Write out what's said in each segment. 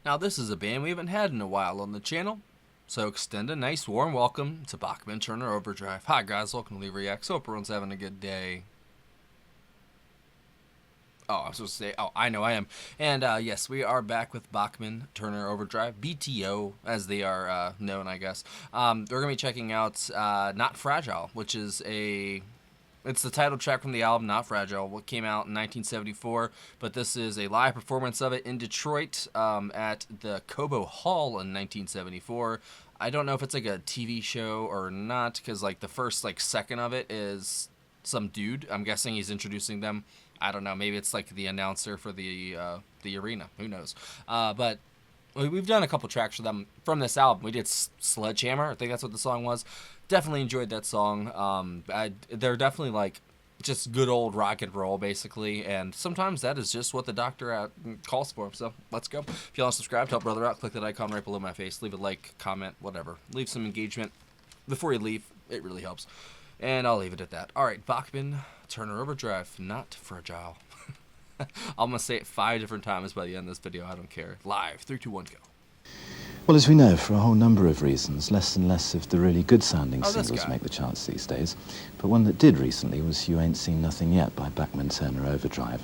Now this is a band we haven't had in a while on the channel, so extend a nice warm welcome to Bachman-Turner Overdrive. Hi guys, welcome to Leave Reacts. Hope everyone's having a good day. Oh, I was supposed to say, I know I am. And yes, we are back with Bachman-Turner Overdrive, BTO as they are known, I guess. We're going to be checking out Not Fragile, which is it's the title track from the album Not Fragile, what came out in 1974, but this is a live performance of it in Detroit at the Cobo Hall in 1974. I don't know if it's like a TV show or not, because like the first second of it is some dude. I'm guessing he's introducing them. I don't know. Maybe it's like the announcer for the arena. Who knows? But we've done a couple tracks for them from this album. We did Sledgehammer. I think that's what the song was. Definitely enjoyed that song. They're definitely like just good old rock and roll, basically. And sometimes that is just what the doctor calls for. So let's go. If you want to subscribe to help brother out, click that icon right below my face. Leave a like, comment, whatever. Leave some engagement before you leave. It really helps. And I'll leave it at that. All right, Bachman-Turner Overdrive, Not Fragile. I'm going to say it 5 different times by the end of this video. I don't care. Live. 3, 2, 1, go. Well, as we know, for a whole number of reasons, less and less of the really good-sounding this singles guy. make the charts these days. But one that did recently was You Ain't Seen Nothing Yet by Bachman-Turner Overdrive.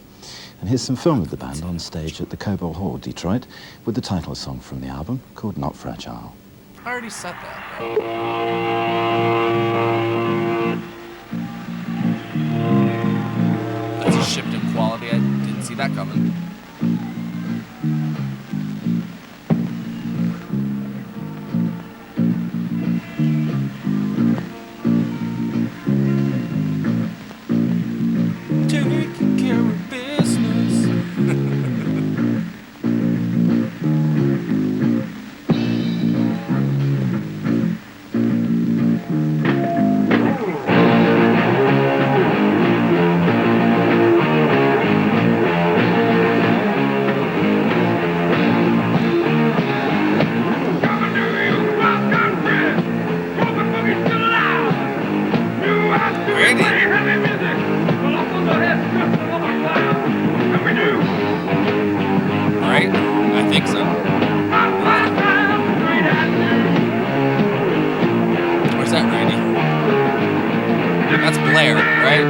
And here's some film of the band on stage at the Cobo Hall, Detroit, with the title song from the album called Not Fragile. I already said that, bro. That's a shift in quality. I didn't see that coming. Taking care of business. Right? I think so. Where's that, Randy? That's Blair, right?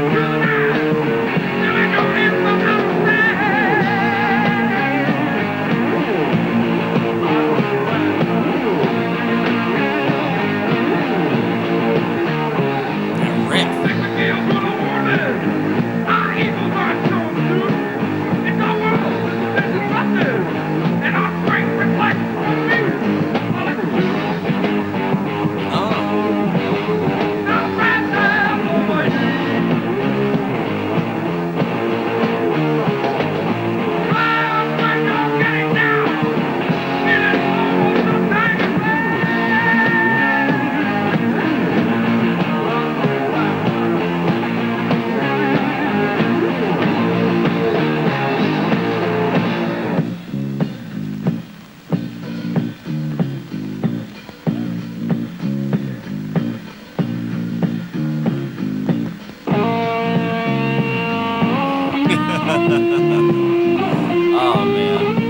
Oh, man.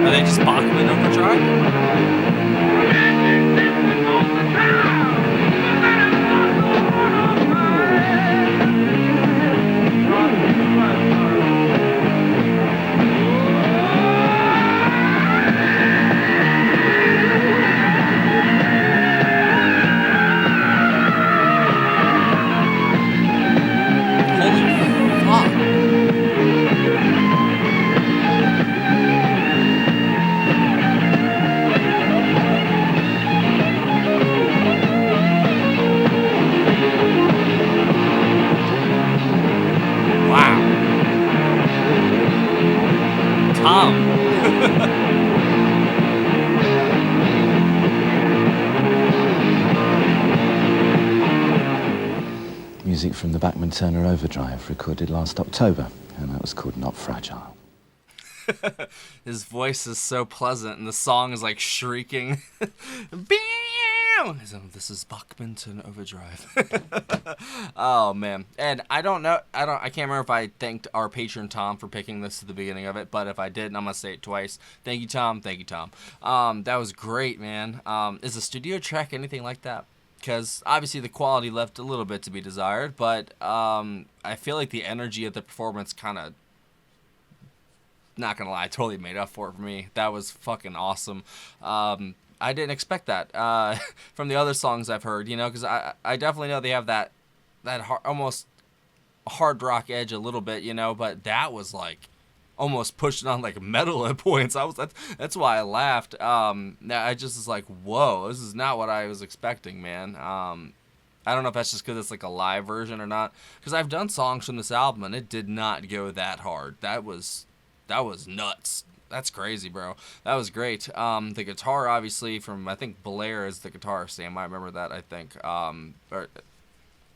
Are they just Bachman Overdrive? straight from the Bachman-Turner Overdrive, recorded last October, and that was called Not Fragile. His voice is so pleasant, and the song is like shrieking. This is Bachman-Turner Overdrive. Oh man, and I can't remember if I thanked our patron Tom for picking this at the beginning of it, but if I did, I'm gonna say it twice. Thank you, Tom. Thank you, Tom. That was great, man. Is a studio track anything like that? Because obviously the quality left a little bit to be desired, but I feel like the energy of the performance kind of, not gonna lie, totally made up for it for me. That was fucking awesome. I didn't expect that from the other songs I've heard, you know, because I definitely know they have that almost hard rock edge a little bit, you know, but that was like almost pushing on like metal at points. That's why I laughed. I just was like, whoa, this is not what I was expecting, man. I don't know if that's just because it's like a live version or not, because I've done songs from this album and it did not go that hard. That was nuts. That's crazy, bro. That was great. The guitar, obviously, from, I think Blair is the guitarist. Sam, I remember that, I think. Let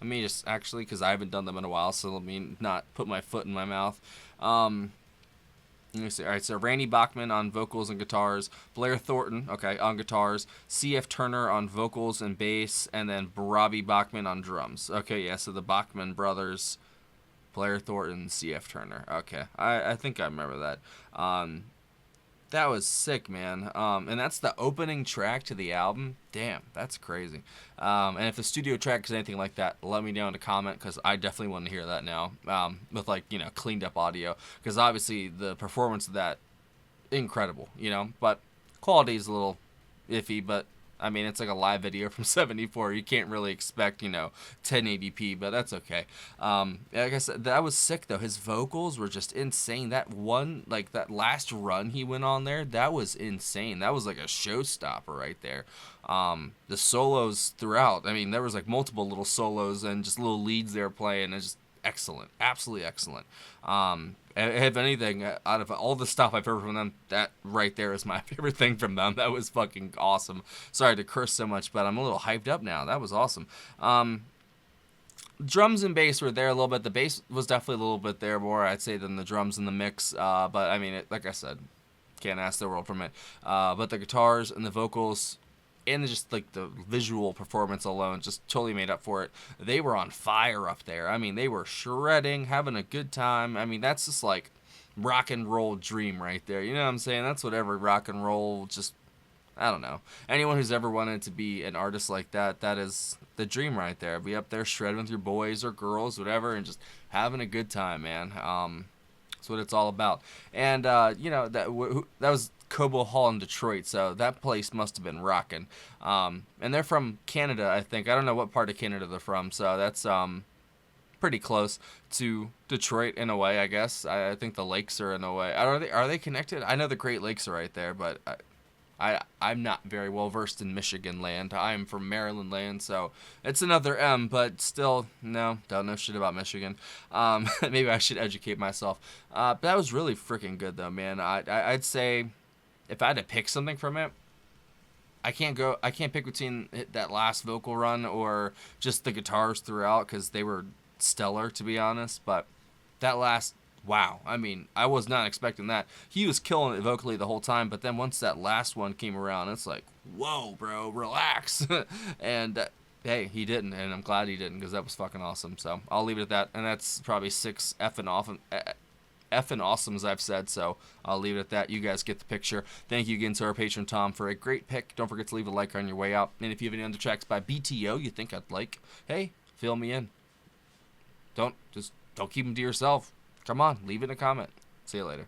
me just, actually, because I haven't done them in a while, so let me not put my foot in my mouth. Let me see. All right, so Randy Bachman on vocals and guitars. Blair Thornton, okay, on guitars. C.F. Turner on vocals and bass. And then Robbie Bachman on drums. Okay, yeah, so the Bachman brothers, Blair Thornton, C.F. Turner. Okay, I think I remember that. That was sick, man. And that's the opening track to the album. Damn, that's crazy. And if the studio track is anything like that, let me know in the comment, because I definitely want to hear that now. With, like, you know, cleaned up audio, because obviously the performance of that, incredible, you know. But quality is a little iffy, but I mean, it's like a live video from 74. You can't really expect, you know, 1080p, but that's okay. Like I said, that was sick, though. His vocals were just insane. That one, like, that last run he went on there, that was insane. That was like a showstopper right there. The solos throughout, I mean, there was like multiple little solos and just little leads they were playing. It's just excellent. Absolutely excellent. If anything, out of all the stuff I've heard from them, that right there is my favorite thing from them. That was fucking awesome. Sorry to curse so much, but I'm a little hyped up now. That was awesome. Drums and bass were there a little bit. The bass was definitely a little bit there more, I'd say, than the drums in the mix. But, I mean, like I said, can't ask the world from it. But the guitars and the vocals and just like the visual performance alone just totally made up for it. They were on fire up there. I mean, they were shredding, having a good time. I mean, that's just like rock and roll dream right there. You know what I'm saying? That's what every rock and roll, just, I don't know. Anyone who's ever wanted to be an artist like that, that is the dream right there. Be up there shredding with your boys or girls, whatever, and just having a good time, man. That's what it's all about. And, you know, that was Cobo Hall in Detroit, so that place must have been rocking. And they're from Canada, I think. I don't know what part of Canada they're from, so that's pretty close to Detroit in a way, I guess. I think the lakes are in a way. Are they connected? I know the Great Lakes are right there, but I'm not very well versed in Michigan land. I'm from Maryland land, so it's another M, but still, no, don't know shit about Michigan. Maybe I should educate myself. But that was really freaking good, though, man. I'd say if I had to pick something from it, I can't pick between that last vocal run or just the guitars throughout, because they were stellar, to be honest. But that last, wow, I mean, I was not expecting that. He was killing it vocally the whole time, but then once that last one came around, it's like, whoa, bro, relax. And hey, he didn't, and I'm glad he didn't, because that was fucking awesome. So I'll leave it at that, and that's probably 6 effing awesomes I've said, so I'll leave it at that. You guys get the picture. Thank you again to our patron Tom for a great pick. Don't forget to leave a like on your way out, and if you have any other tracks by BTO you think I'd like, hey, fill me in. Don't keep them to yourself. Come on, leave it in a comment. See you later.